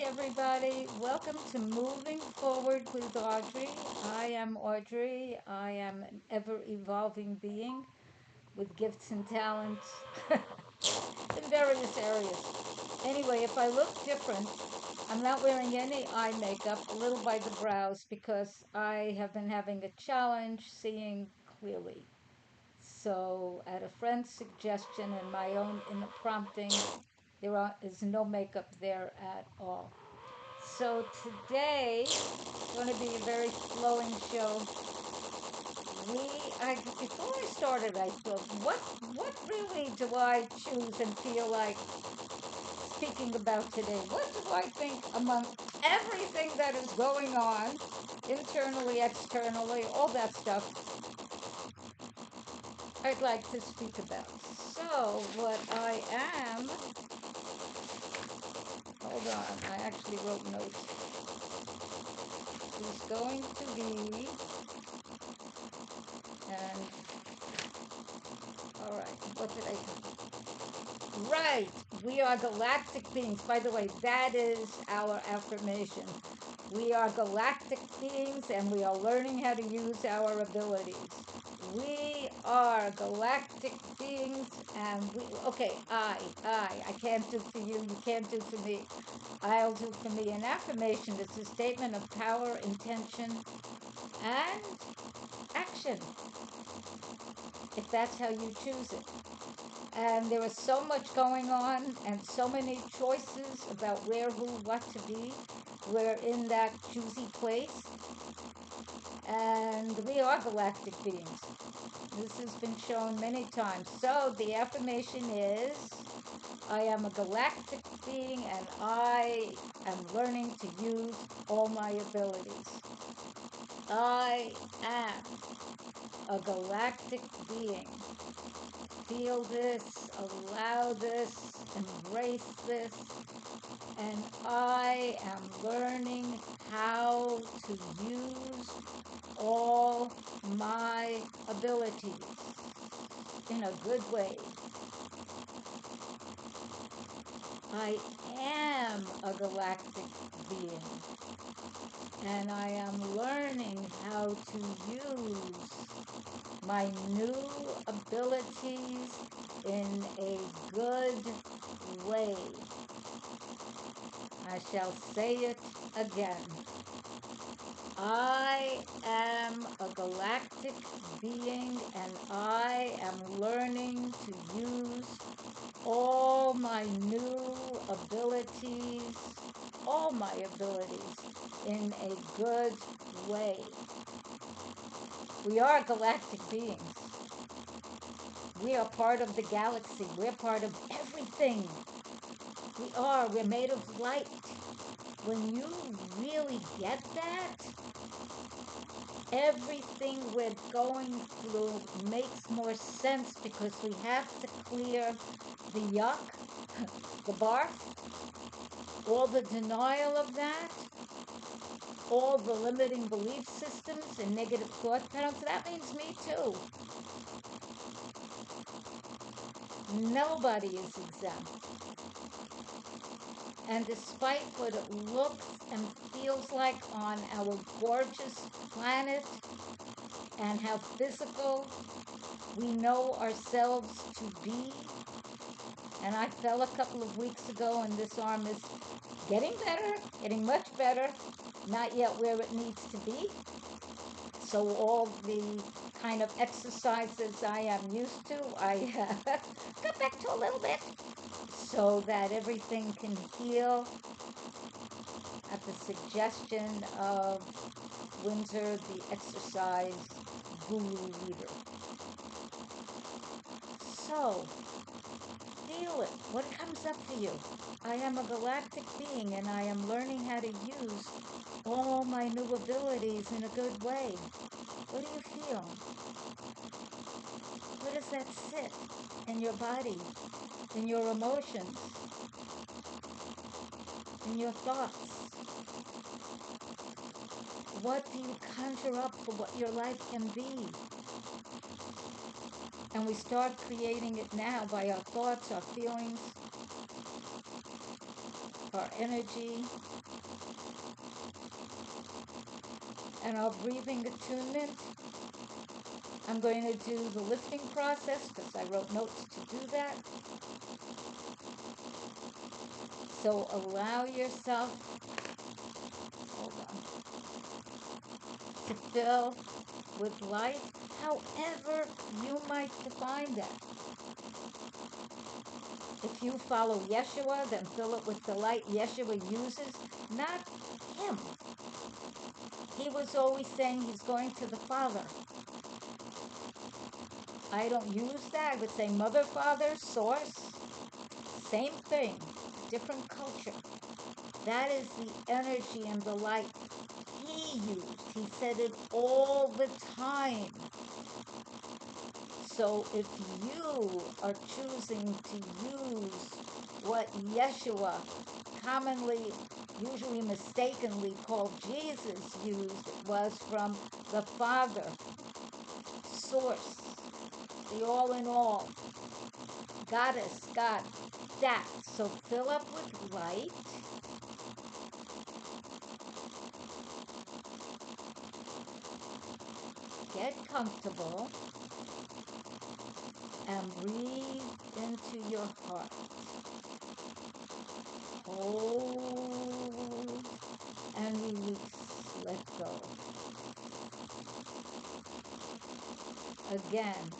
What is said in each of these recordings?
everybody. Welcome to Moving Forward with Audrey. I am Audrey. I am an ever evolving being with gifts and talents in various areas. Anyway, if I look different, I'm not wearing any eye makeup, a little by the brows, because I have been having a challenge seeing clearly. So, at a friend's suggestion and my own inner prompting, is no makeup there at all. So today is going to be a very flowing show. Before I started, I thought, what really do I choose and feel like speaking about today? What do I think among everything that is going on, internally, externally, all that stuff, I'd like to speak about. So what I am, hold on, I actually wrote notes. Is going to be, and all right, what did I do? Right, we are galactic beings. By the way, that is our affirmation. We are galactic beings and we are learning how to use our abilities. We are galactic beings and I can't do for you, you can't do for me. I'll do for me. An affirmation is a statement of power, intention, and action, if that's how you choose it. And there is so much going on and so many choices about where, who, what to be. We're in that choosy place. And we are galactic beings. This has been shown many times. So the affirmation is, I am a galactic being and I am learning to use all my abilities. I am a galactic being. Feel this, allow this, embrace this, and I am learning how to use all my abilities in a good way. I am a galactic being, and I am learning how to use my new abilities in a good way. I shall say it again. I am a galactic being and I am learning to use all my new abilities, all my abilities in a good way. We are galactic beings. We are part of the galaxy. We're part of everything. We are. We're made of light. When you really get that, everything we're going through makes more sense because we have to clear the yuck, the barf, all the denial of that, all the limiting belief systems and negative thought patterns. That means me too. Nobody is exempt. And despite what it looks and feels like on our gorgeous planet and how physical we know ourselves to be, and I fell a couple of weeks ago and this arm is getting better, getting much better, not yet where it needs to be. So all the kind of exercises I am used to, I got back to a little bit so that everything can heal at the suggestion of Windsor, the exercise guru leader. So, feel it. What comes up for you? I am a galactic being and I am learning how to use all my new abilities in a good way. What do you feel? Where does that sit in your body, in your emotions, in your thoughts? What do you conjure up for what your life can be? And we start creating it now by our thoughts, our feelings, our energy, and our breathing attunement. I'm going to do the lifting process because I wrote notes to do that. So allow yourself, hold on, to fill with light, however you might define that. If you follow Yeshua, then fill it with the light Yeshua uses, not him. He was always saying he's going to the Father. I don't use that. I would say Mother, Father, Source, same thing, different culture. That is the energy and the light he used. He said it all the time. So if you are choosing to use what Yeshua commonly, usually mistakenly called Jesus used, it was from the Father, Source, the all in all, Goddess, God, that. So fill up with light. Get comfortable and breathe into your heart. Hold and release. Let go. Again,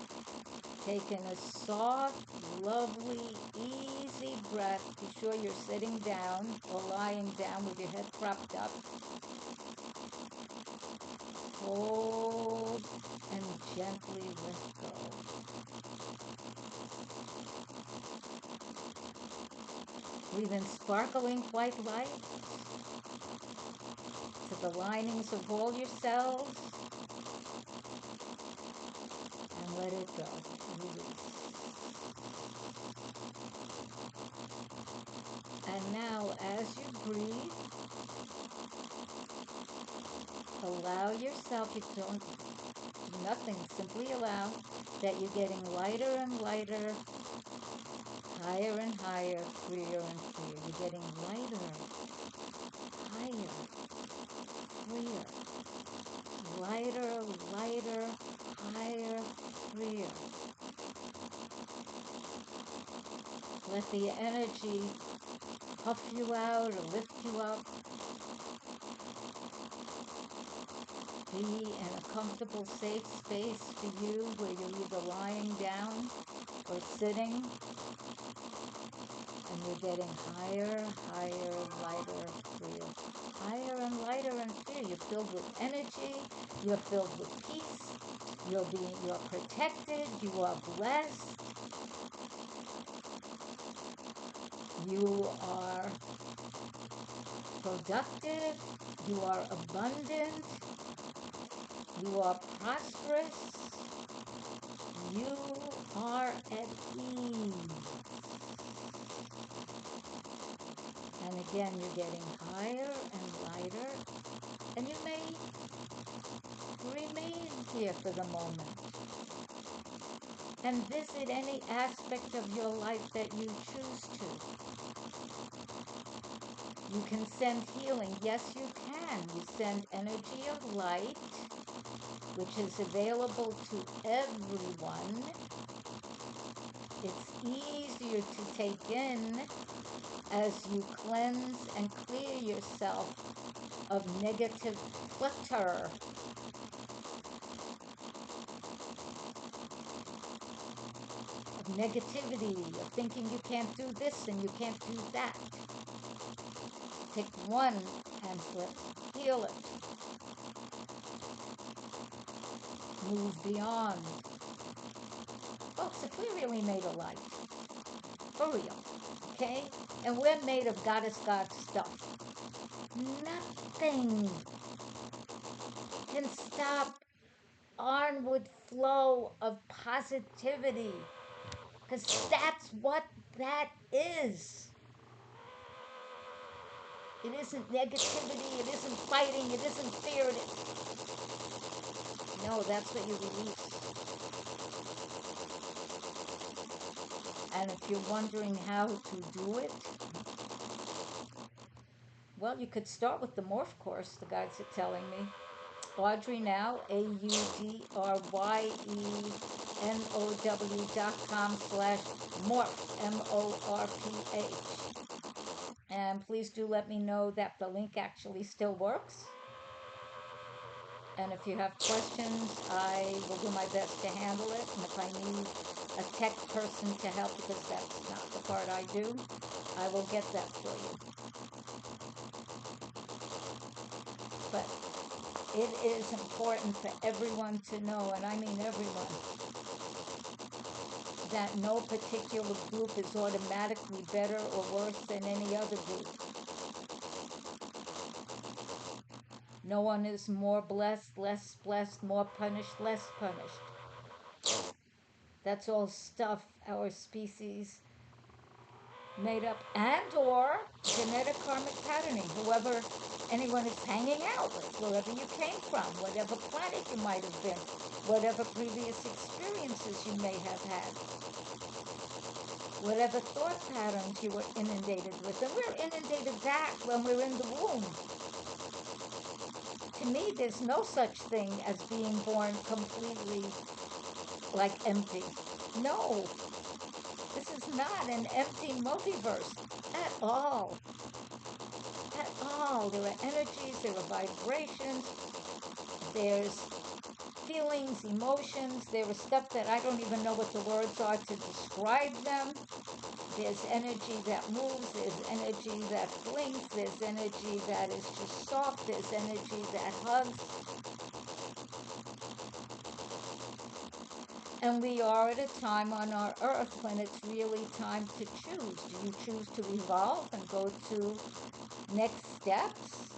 taking a soft, lovely, easy breath. Be sure you're sitting down or lying down with your head propped up. Hold and gently let go. Breathe in sparkling white light to the linings of all your cells and let it go. Release. And now, as you breathe, allow yourself, you don't, nothing, simply allow that you're getting lighter and lighter, higher and higher, freer and freer. You're getting lighter, higher, freer. Lighter, lighter, higher, freer. Let the energy puff you out or lift you up. Be in a comfortable, safe space for you where you're either lying down or sitting, and you're getting higher, higher, lighter, freer. Higher and lighter and freer. You're filled with energy. You're filled with peace. You're protected. You are blessed. You are productive. You are abundant. You are prosperous. You are at ease. And again, you're getting higher and lighter. And you may remain here for the moment and visit any aspect of your life that you choose to. You can send healing. Yes, you can. You send energy of light, which is available to everyone. It's easier to take in as you cleanse and clear yourself of negative clutter. Of negativity, of thinking you can't do this and you can't do that. Pick one and let's heal it. Move beyond. Folks, if we're really made of light, for real, okay? And we're made of goddess God stuff. Nothing can stop onward flow of positivity, because that's what that is. It isn't negativity, it isn't fighting, it isn't fear. No, that's what you release. And if you're wondering how to do it, Well, you could start with the morph course, the guides are telling me. Audrey now, AudryeOmArt.com/morph, MORPH. And please do let me know that the link actually still works. And if you have questions, I will do my best to handle it. And if I need a tech person to help, because that's not the part I do, I will get that for you. But it is important for everyone to know, and I mean everyone, that no particular group is automatically better or worse than any other group. No one is more blessed, less blessed, more punished, less punished. That's all stuff our species made up, and or genetic karmic patterning. Whoever anyone is hanging out with, wherever you came from, whatever planet you might have been, whatever previous experiences you may have had, whatever thought patterns you were inundated with. And we're inundated back when we're in the womb. To me, there's no such thing as being born completely like empty. No, this is not an empty multiverse at all. At all. There are energies, there are vibrations, there's feelings, emotions, there is stuff that I don't even know what the words are to describe them. There's energy that moves, there's energy that blinks, there's energy that is just soft, there's energy that hugs. And we are at a time on our earth when it's really time to choose. Do you choose to evolve and go to next steps?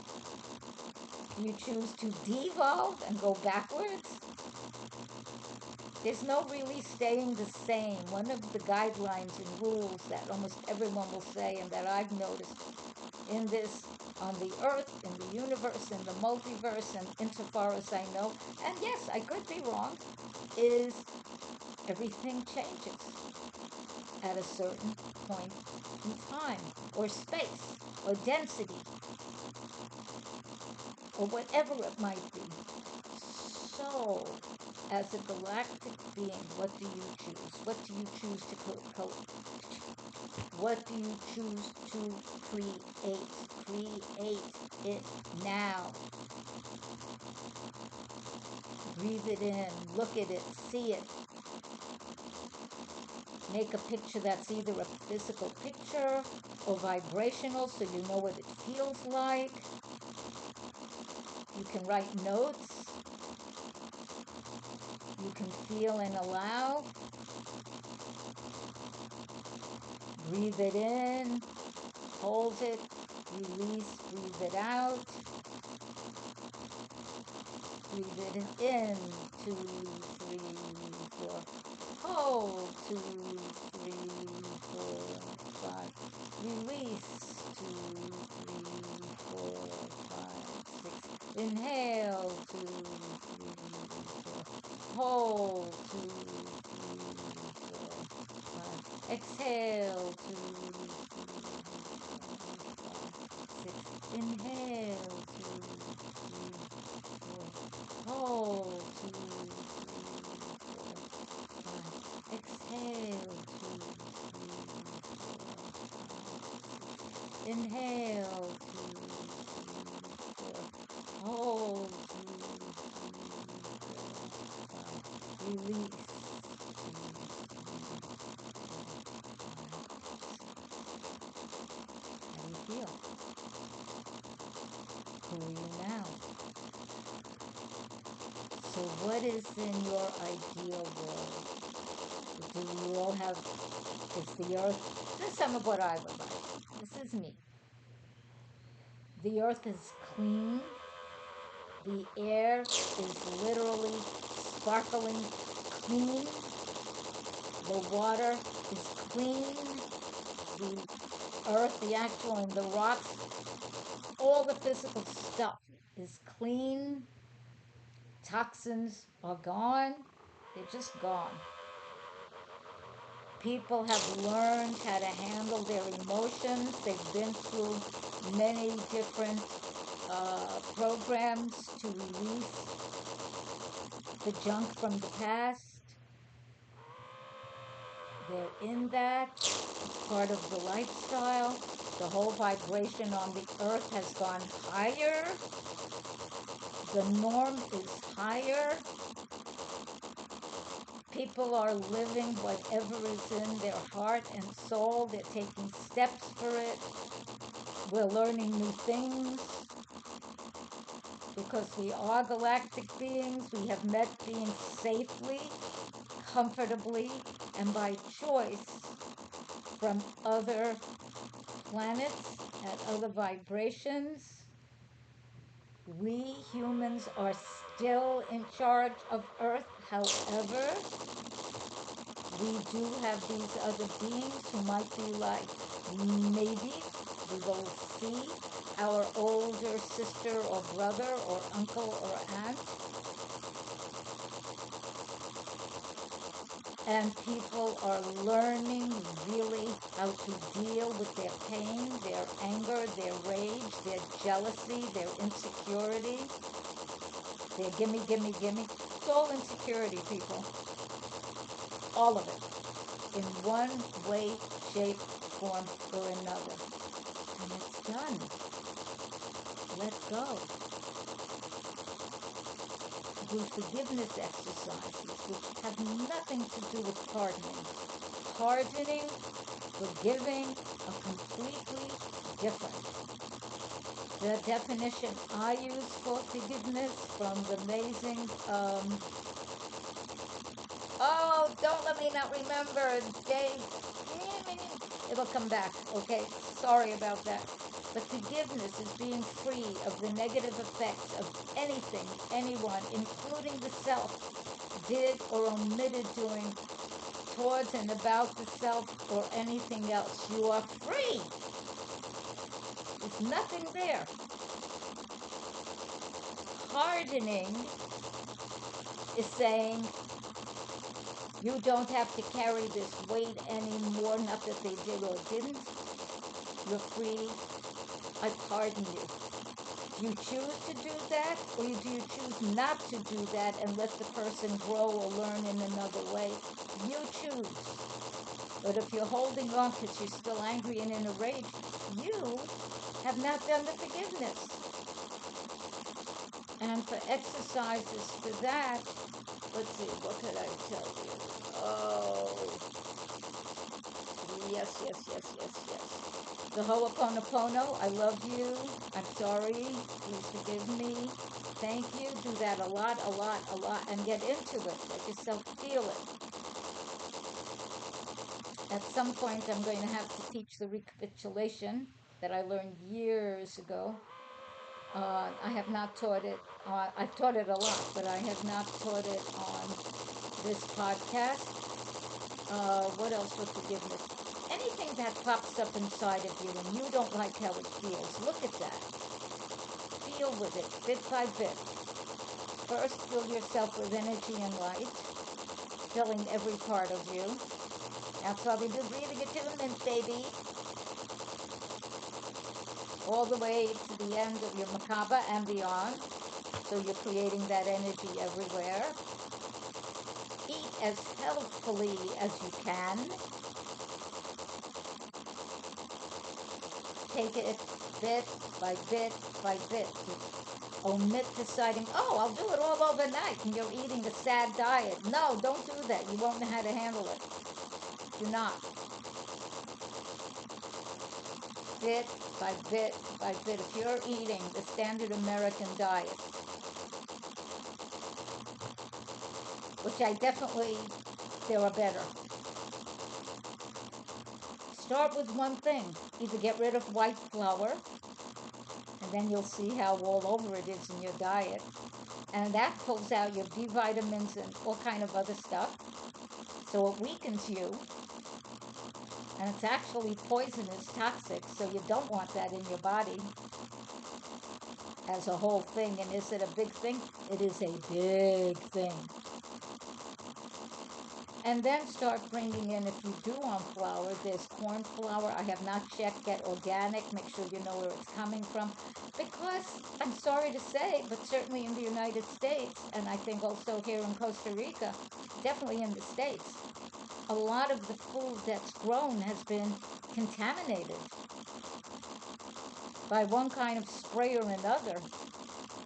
Do you choose to devolve and go backwards? There's no really staying the same. One of the guidelines and rules that almost everyone will say, and that I've noticed in this, on the earth, in the universe, in the multiverse, and insofar as I know, and yes, I could be wrong, is everything changes at a certain point in time, or space, or density, or whatever it might be. So, as a galactic being, what do you choose? What do you choose to what do you choose to create? Create it now. Breathe it in, look at it, see it. Make a picture that's either a physical picture or vibrational, so you know what it feels like. You can write notes. You can feel and allow. Breathe it in, hold it, release, breathe it out. Breathe it in, 2, 3, 4. Hold, 2, 3, 4, 5. Release, 2, 3, 4, 5, 6. Inhale, 2, 3, 4. Hold, 2, 3, 4, 5. Exhale, 2, 3, 4, 5, 6. Inhale, 2, 3, 4. Hold, 2, 3, 4, 5. Exhale, 2, 3, 4, 5. Inhale, 2, 3, 4. Hold, 2, 3, 4, 5. Release, 2, 3, 4, 5. How do you feel? Who are you now? So what is in your ideal world? Do we all have, is the earth, this is some of what I would like. This is me. The earth is clean. The air is literally sparkling clean. The water is clean. The earth, the actual, and the rocks, all the physical stuff is clean. Toxins are gone. They're just gone. People have learned how to handle their emotions. They've been through many different programs to release the junk from the past. They're in that. It's part of the lifestyle. The whole vibration on the earth has gone higher. The norm is higher. People are living whatever is in their heart and soul. They're taking steps for it. We're learning new things because we are galactic beings. We have met beings safely, comfortably, and by choice from other planets at other vibrations. We humans are still in charge of Earth. However, we do have these other beings who might be like, maybe we will see our older sister or brother or uncle or aunt. And people are learning really how to deal with their pain, their anger, their rage, their jealousy, their insecurity, their gimme, gimme, gimme. It's all insecurity, people. All of it. In one way, shape, form, or another. And it's done. Let go. Do forgiveness exercises, which have nothing to do with pardoning. Pardoning, forgiving, are completely different. The definition I use for forgiveness from the amazing, don't let me not remember, Dave, it'll come back, okay? Sorry about that. But forgiveness is being free of the negative effects of anything, anyone, including the self, did or omitted doing towards and about the self or anything else. You are free. There's nothing there. Pardoning is saying you don't have to carry this weight anymore, not that they did or didn't. You're free. I pardon you. You choose to do that, or do you choose not to do that and let the person grow or learn in another way? You choose. But if you're holding on because you're still angry and in a rage, you have not done the forgiveness. And for exercises for that, let's see, what could I tell you? Oh, yes. The Ho'oponopono, I love you, I'm sorry, please forgive me, thank you. Do that a lot, and get into it. Let yourself feel it. At some point, I'm going to have to teach the recapitulation that I learned years ago. I have not taught it. I've taught it a lot, but I have not taught it on this podcast. What else with forgiveness? Anything that pops up inside of you and you don't like how it feels, look at that. Feel with it, bit by bit. First, fill yourself with energy and light, filling every part of you. That's why we do breathing attunement, baby. All the way to the end of your Merkaba and beyond. So you're creating that energy everywhere. Eat as healthfully as you can. Take it bit by bit by bit. Omit deciding, I'll do it all overnight, and you're eating a sad diet. No, don't do that. You won't know how to handle it. Do not. Bit by bit by bit. If you're eating the standard American diet, which I definitely, there are better. Start with one thing. Either get rid of white flour, and then you'll see how all over it is in your diet. And that pulls out your B vitamins and all kind of other stuff. So it weakens you. And it's actually poisonous, toxic, so you don't want that in your body as a whole thing. And is it a big thing? It is a big thing. And then start bringing in, if you do want flour, there's corn flour. I have not checked. Get organic. Make sure you know where it's coming from. Because I'm sorry to say, but certainly in the United States, and I think also here in Costa Rica, definitely in the States, a lot of the food that's grown has been contaminated by one kind of spray or another.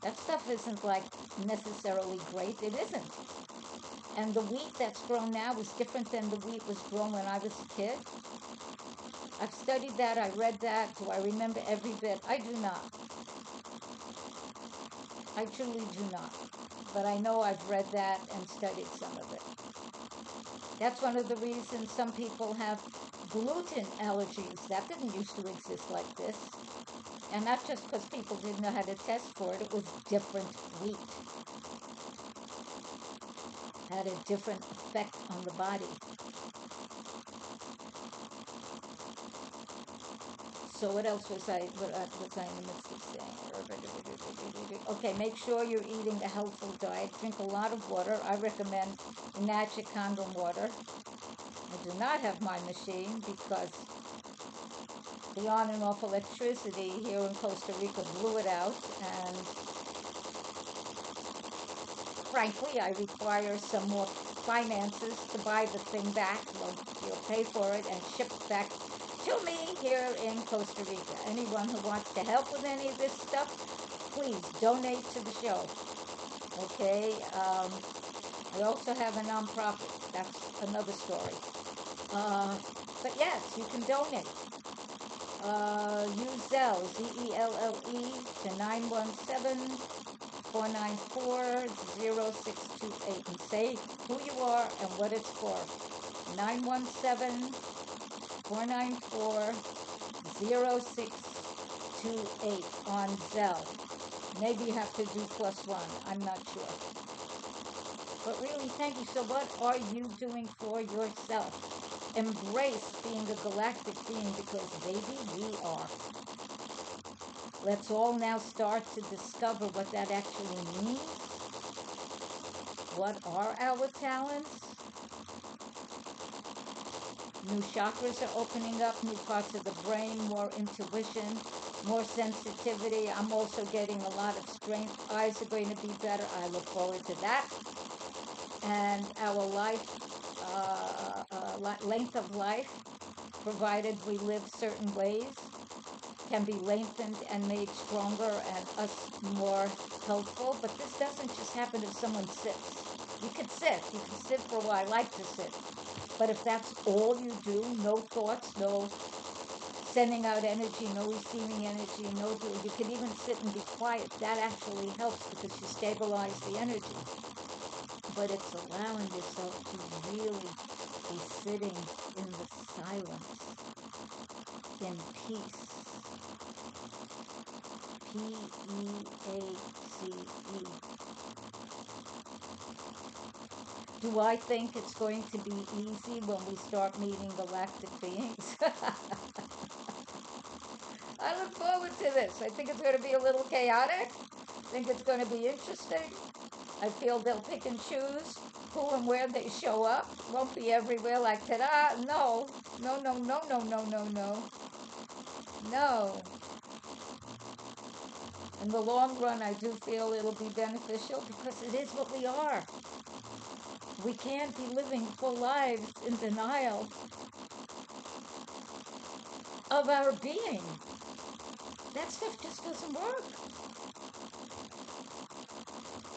That stuff isn't like necessarily great. It isn't. And the wheat that's grown now is different than the wheat was grown when I was a kid. I've studied that. I read that. Do I remember every bit? I do not. I truly do not. But I know I've read that and studied some of it. That's one of the reasons some people have gluten allergies. That didn't used to exist like this. And not just because people didn't know how to test for it, it was different wheat. Had a different effect on the body. So what else was I in the midst of saying? Okay, make sure you're eating a healthful diet. Drink a lot of water. I recommend Enagic Condom water. I do not have my machine because the on and off electricity here in Costa Rica blew it out, and frankly, I require some more finances to buy the thing back. Well, you'll pay for it and ship it back to me here in Costa Rica. Anyone who wants to help with any of this stuff, please donate to the show. Okay. I also have a nonprofit. That's another story. But yes, you can donate. Use Zelle, ZELLE, to 917-494-0628 and say who you are and what it's for. 917-494-0628 on Zelle. Maybe you have to do +1. I'm not sure. But really, thank you. So what are you doing for yourself? Embrace being a galactic being, because baby, we are. Let's all now start to discover what that actually means. What are our talents? New chakras are opening up, new parts of the brain, more intuition, more sensitivity. I'm also getting a lot of strength. Eyes are going to be better. I look forward to that. And our life, length of life, provided we live certain ways, can be lengthened and made stronger and us more helpful. But this doesn't just happen if someone sits. You can sit for a while. I like to sit. But if that's all you do, no thoughts, no sending out energy, no receiving energy, you can even sit and be quiet. That actually helps because you stabilize the energy. But it's allowing yourself to really be sitting in the silence, in peace. P-E-A-C-E. Do I think it's going to be easy when we start meeting galactic beings? I look forward to this. I think it's going to be a little chaotic. I think it's going to be interesting. I feel they'll pick and choose who and where they show up. Won't be everywhere like, ta-da. No. No, no, no, no, no, no, no. No. In the long run, I do feel it'll be beneficial because it is what we are. We can't be living full lives in denial of our being. That stuff just doesn't work.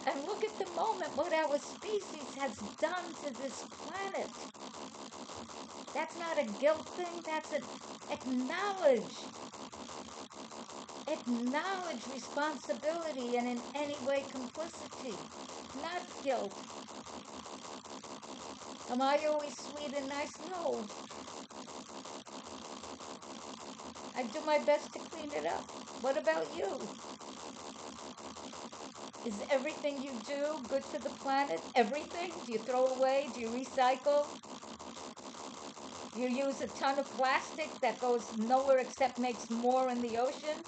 And look at the moment, what our species has done to this planet. That's not a guilt thing, that's an acknowledge responsibility and in any way complicity, not guilt. Am I always sweet and nice? No. I do my best to clean it up. What about you? Is everything you do good for the planet? Everything? Do you throw away? Do you recycle? You use a ton of plastic that goes nowhere except makes more in the ocean?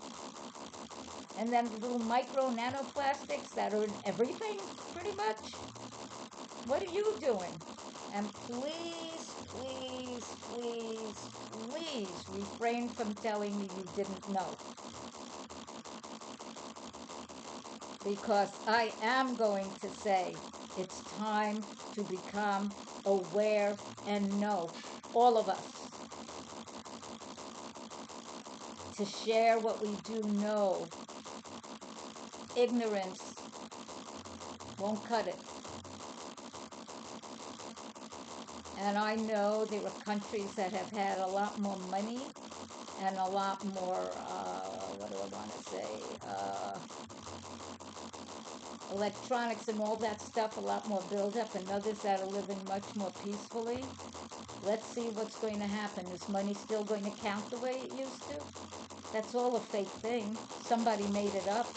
And then the little micro nanoplastics that are in everything, pretty much? What are you doing? And please, please, please, please refrain from telling me you didn't know. Because I am going to say it's time to become aware and know, all of us, to share what we do know. Ignorance won't cut it. And I know there are countries that have had a lot more money and a lot more, what do I want to say, electronics and all that stuff, a lot more buildup, and others that are living much more peacefully. Let's see what's going to happen. Is money still going to count the way it used to? That's all a fake thing. Somebody made it up.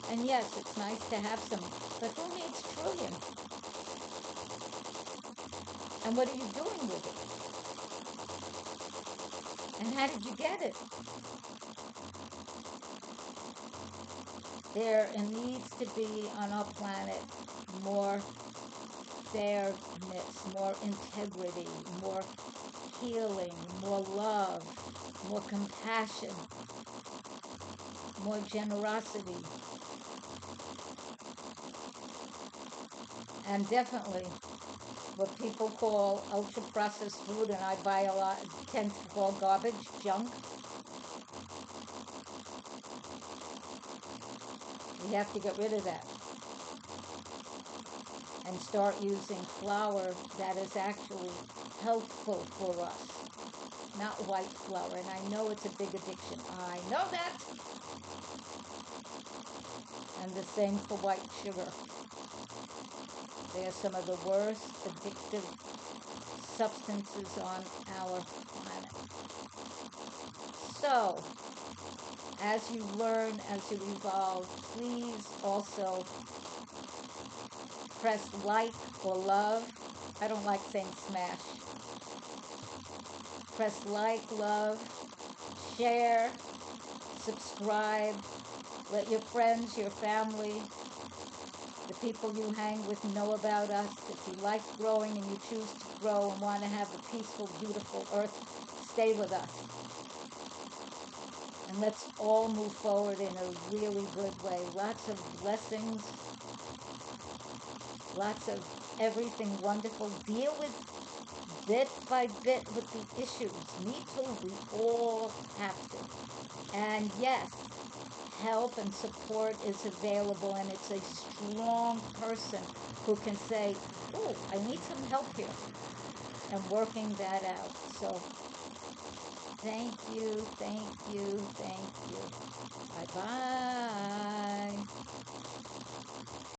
And yes, it's nice to have some, but who needs trillion? And what are you doing with it? And how did you get it? There needs to be on our planet more fairness, more integrity, more healing, more love, more compassion, more generosity. And definitely what people call ultra-processed food, and I buy a lot, tend to call garbage, junk. We have to get rid of that and start using flour that is actually healthful for us, not white flour. And I know it's a big addiction. I know that. And the same for white sugar. They are some of the worst addictive substances on our planet. So, as you learn, as you evolve, please also press like or love. I don't like saying smash. Press like, love, share, subscribe. Let your friends, your family, the people you hang with know about us. If you like growing and you choose to grow and want to have a peaceful, beautiful earth, stay with us. And let's all move forward in a really good way. Lots of blessings. Lots of everything wonderful. Deal with bit by bit with the issues. Me too. We all have to. And yes, help and support is available, and it's a strong person who can say, oh, I need some help here, and working that out. So thank you, thank you, thank you. Bye-bye.